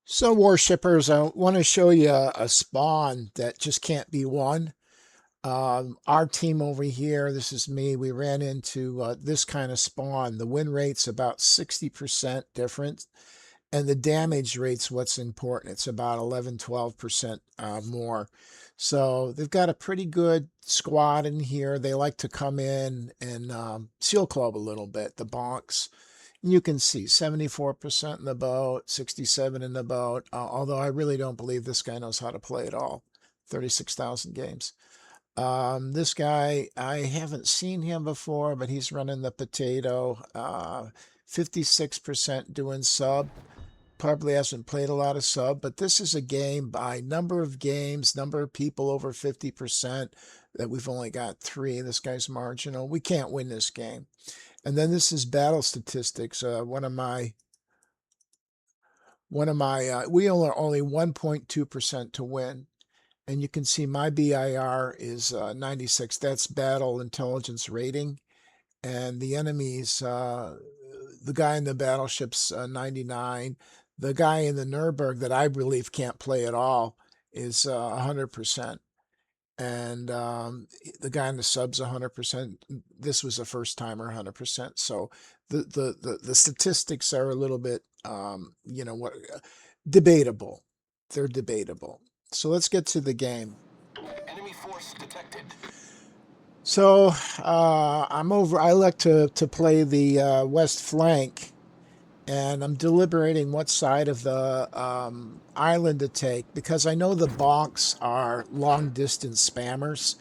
So, worshippers, I want to show you a spawn that just can't be won. Our team over here, this is me, we ran into this kind of spawn. The win rate's about 60% different, and the damage rate's what's important. It's about 11, 12% more. So they've got a pretty good squad in here. They like to come in and seal club a little bit, the bonks. You can see 74% in the boat, 67 in the boat. Although I really don't believe this guy knows how to play at all. 36,000 games. This guy, I haven't seen him before, but he's running the potato. 56% doing sub. Probably hasn't played a lot of sub, but this is a game by number of games, number of people over 50%, that we've only got 3. This guy's marginal. We can't win this game. And then this is battle statistics. We are only 1.2% to win. And you can see my BIR is 96. That's battle intelligence rating. And the enemies, the guy in the battleship's 99. The guy in the Nuremberg that I believe can't play at all is 100%. And the guy in the sub's 100%. This was a first timer, 100%. So the statistics are a little bit, debatable. They're debatable. So let's get to the game. Enemy force detected. So I'm over. I like to play the west flank, and I'm deliberating what side of the island to take, because I know the bonks are long distance spammers.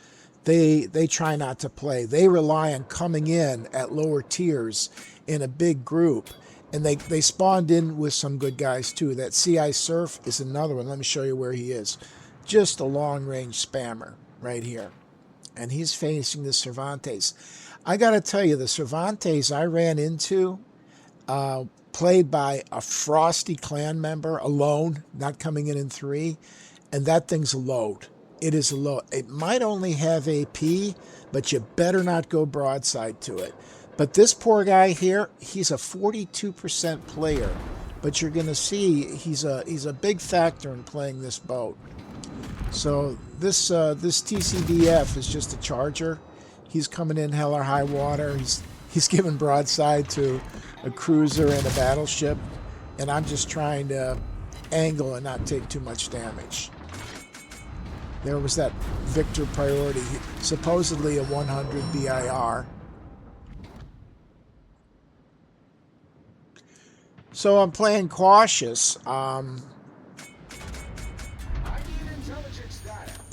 They try not to play. They rely on coming in at lower tiers in a big group, and they spawned in with some good guys too. That CI Surf is another one. Let me show you where he is. Just a long range spammer right here, and he's facing the Cervantes. I got to tell you, the Cervantes I ran into, played by a Frosty clan member alone, not coming in 3, and that thing's a load. It is a load. It might only have AP, but you better not go broadside to it. But this poor guy here, he's a 42% player, but you're going to see he's a big factor in playing this boat. So this TCBF is just a charger. He's coming in hell or high water. He's giving broadside to a cruiser and a battleship, and I'm just trying to angle and not take too much damage. There was that Victor priority, supposedly a 100 BIR. So I'm playing cautious, and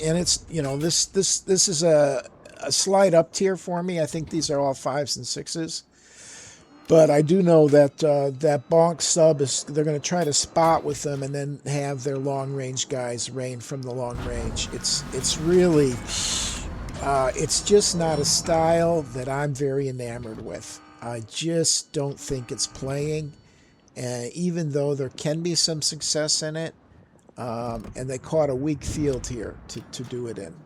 it's, this is a slight up tier for me. I think these are all 5s and 6s. But I do know that that bonk sub is, they're going to try to spot with them and then have their long range guys rain from the long range. It's really, it's just not a style that I'm very enamored with. I just don't think it's playing, even though there can be some success in it. And they caught a weak field here to do it in.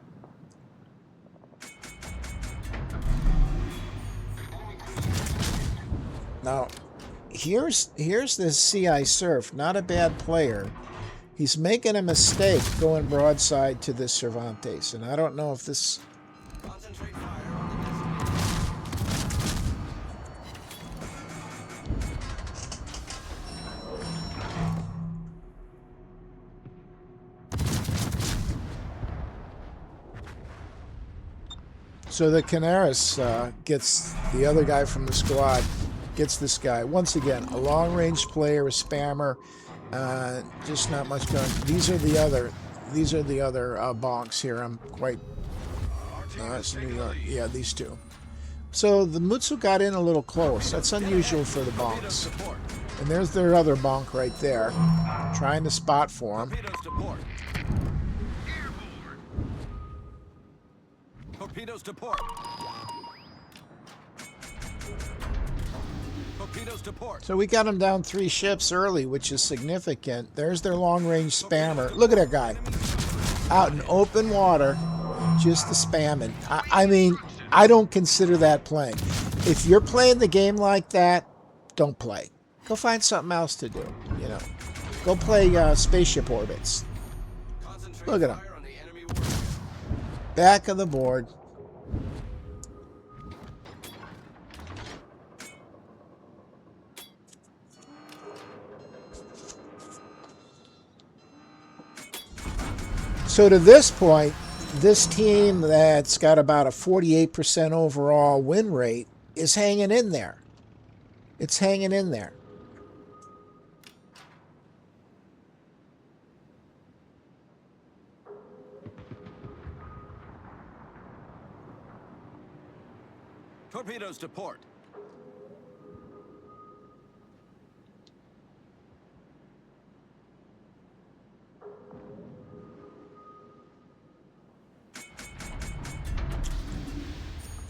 Now, here's this CI Surf, not a bad player. He's making a mistake going broadside to this Cervantes, and I don't know if this... Concentrate fire. So the Canaris gets the other guy from the squad, gets this guy. Once again, a long-range player, a spammer, just not much going. These are the other bonks here. I'm quite... that's New York. Yeah, these two. So the Mutsu got in a little close. That's unusual for the bonks. And there's their other bonk right there, trying to spot for him. Torpedoes to port. Torpedoes to port. So we got them down 3 ships early, which is significant. There's their long-range spammer. Look at that guy. Out in open water, just the spamming. I mean, I don't consider that playing. If you're playing the game like that, don't play. Go find something else to do, Go play spaceship orbits. Concentrate Look at him. fire on the enemy warship. Back of the board. So to this point, this team that's got about a 48% overall win rate is hanging in there. It's hanging in there. Torpedoes to port.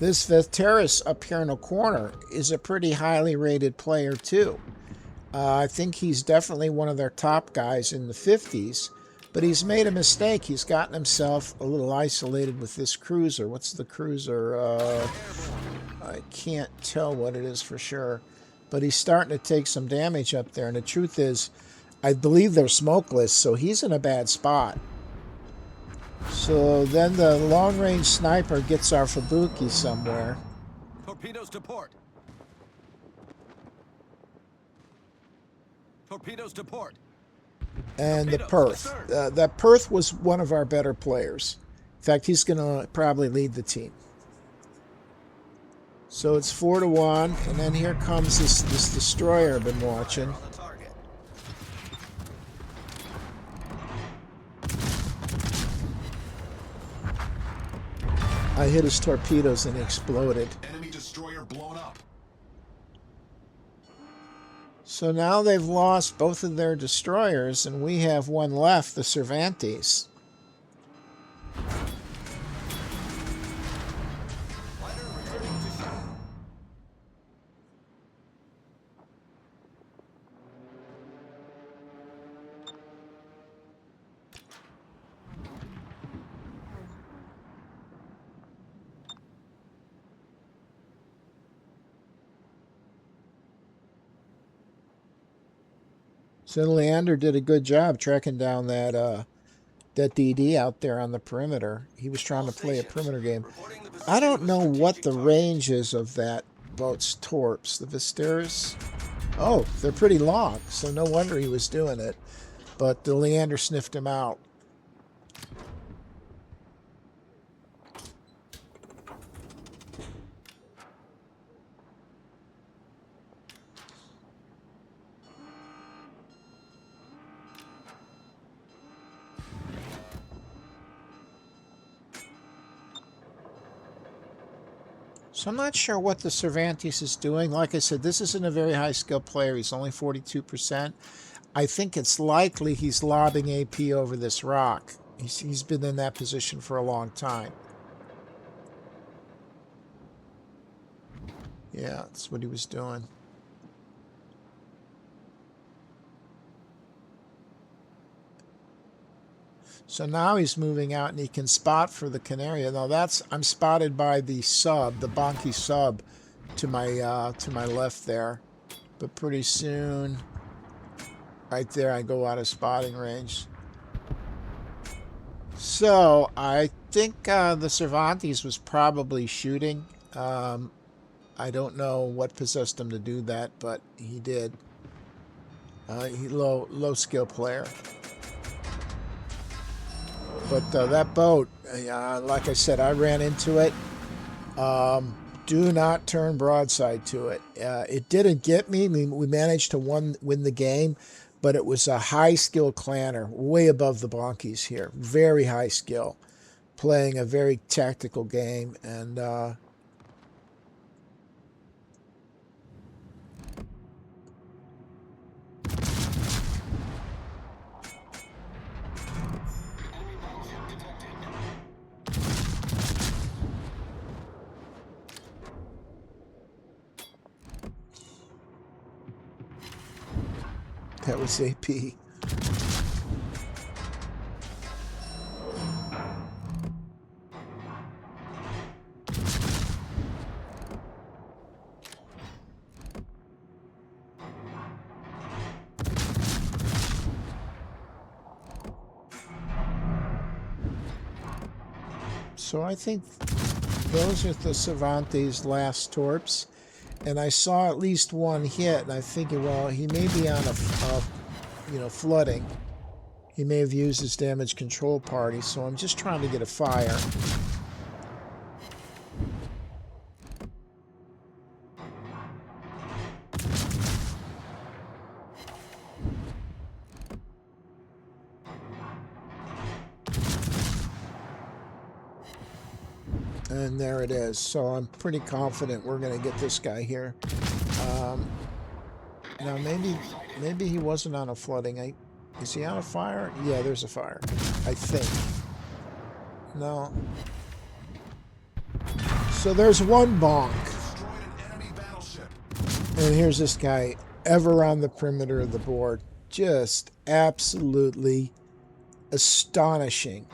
This Viteris up here in the corner is a pretty highly rated player too. I think he's definitely one of their top guys in the 50s, but he's made a mistake. He's gotten himself a little isolated with this cruiser. What's the cruiser? I can't tell what it is for sure, but he's starting to take some damage up there. And the truth is, I believe they're smokeless, so he's in a bad spot. So then the long-range sniper gets our Fubuki somewhere. Torpedoes to port. Torpedoes to port. And the Torpedoes, Perth. That Perth was one of our better players. In fact, he's going to probably lead the team. So it's 4-1, and then here comes this destroyer I've been watching. On the target. I hit his torpedoes and he exploded. Enemy destroyer blown up. So now they've lost both of their destroyers, and we have one left, the Cervantes. Fighter returning to ship. So Leander did a good job tracking down that DD out there on the perimeter. He was trying to play a perimeter game. Reporting the I don't position know of what the strategic range is of that boat's torps. The Visteris. Oh, they're pretty long, so no wonder he was doing it. But the Leander sniffed him out. So I'm not sure what the Cervantes is doing. Like I said, this isn't a very high skill player. He's only 42%. I think it's likely he's lobbing AP over this rock. He's been in that position for a long time. Yeah, that's what he was doing. So now he's moving out and he can spot for the Canaria. Now I'm spotted by the sub, the Bonked sub to my left there. But pretty soon, right there, I go out of spotting range. So I think the Cervantes was probably shooting. I don't know what possessed him to do that, but he did. He low skill player. But that boat, like I said, I ran into it. Do not turn broadside to it. It didn't get me. We managed to win the game, but it was a high skill clanner, way above the Bonkies here. Very high skill, playing a very tactical game, and that was AP. So I think those are the Cervantes' last torps. And I saw at least one hit, and I figured, well, he may be on a flooding. He may have used his damage control party, so I'm just trying to get a fire. And there it is. So I'm pretty confident we're going to get this guy here. Now maybe he wasn't on a flooding. Is he on a fire? Yeah, there's a fire. I think. No. So there's one bonk. Destroyed an enemy battleship. And here's this guy ever on the perimeter of the board. Just absolutely astonishing.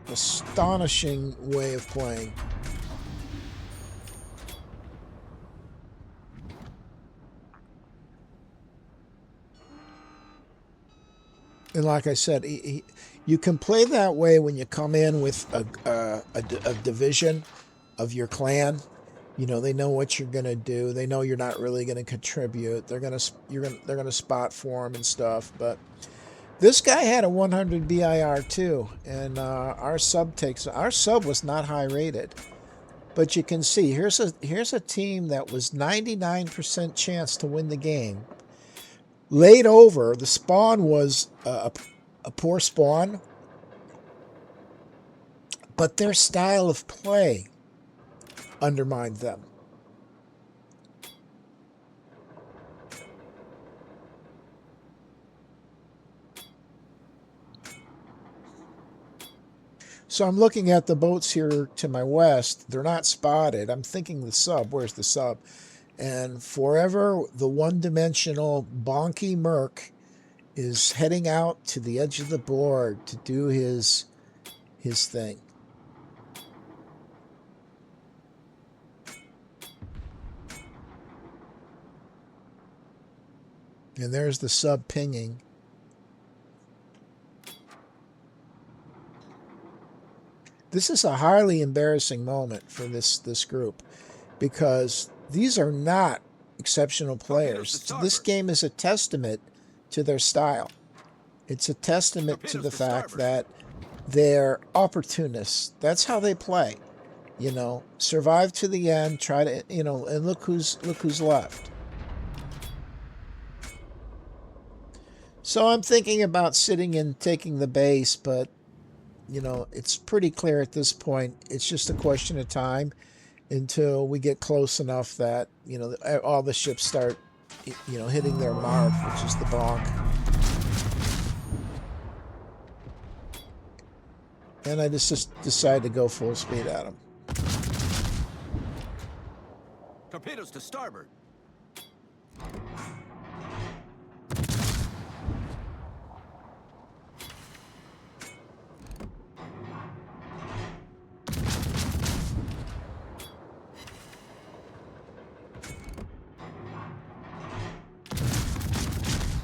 Astonishing way of playing. And like I said, you can play that way when you come in with a division of your clan. You know, they know what you're gonna do. They know you're not really gonna contribute. They're gonna spot for them and stuff. But this guy had a 100 BIR too, and our sub was not high rated. But you can see here's a team that was 99% chance to win the game. Laid over, the spawn was a poor spawn, but their style of play undermined them. So I'm looking at the boats here to my west. They're not spotted. I'm thinking the sub. Where's the sub? And forever, the one-dimensional bonky merc is heading out to the edge of the board to do his thing. And there's the sub pinging. This is a highly embarrassing moment for this group, because these are not exceptional players. This game is a testament to their style. It's a testament to the fact that they're opportunists. That's how they play. You know, survive to the end, try to, you know, and look who's left. So I'm thinking about sitting and taking the base, but you know, it's pretty clear at this point. It's just a question of time until we get close enough that, you know, all the ships start, you know, hitting their mark, which is the bonk. And I just decide to go full speed at them. Torpedoes to starboard.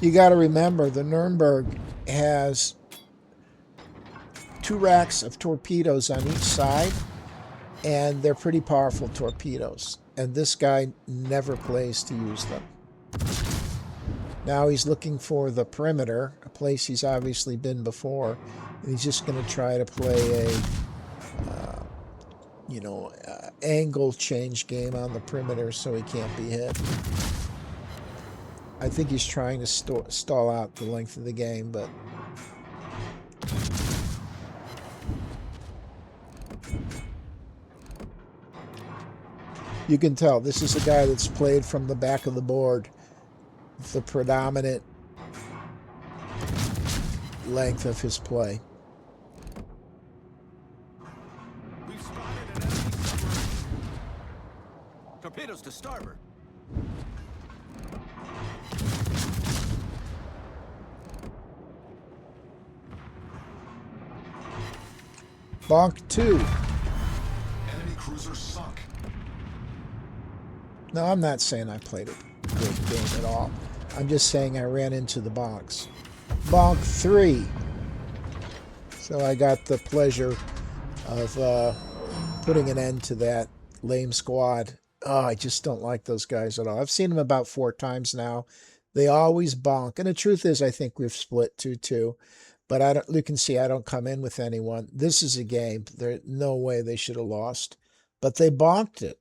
You got to remember, the Nuremberg has 2 racks of torpedoes on each side, and they're pretty powerful torpedoes. And this guy never plays to use them. Now he's looking for the perimeter, a place he's obviously been before, and he's just going to try to play a, angle change game on the perimeter so he can't be hit. I think he's trying to stall out the length of the game, but you can tell this is a guy that's played from the back of the board, the predominant length of his play. We've spotted an enemy submarine. Torpedoes to starboard. Bonked 2. Enemy cruiser sunk. No, I'm not saying I played a great game at all. I'm just saying I ran into the bonks. Bonk 3. So I got the pleasure of putting an end to that lame squad. Oh, I just don't like those guys at all. I've seen them about 4 times now. They always bonk. And the truth is, I think we've split 2-2. But I don't. You can see I don't come in with anyone. This is a game. There's no way they should have lost, but they bonked it.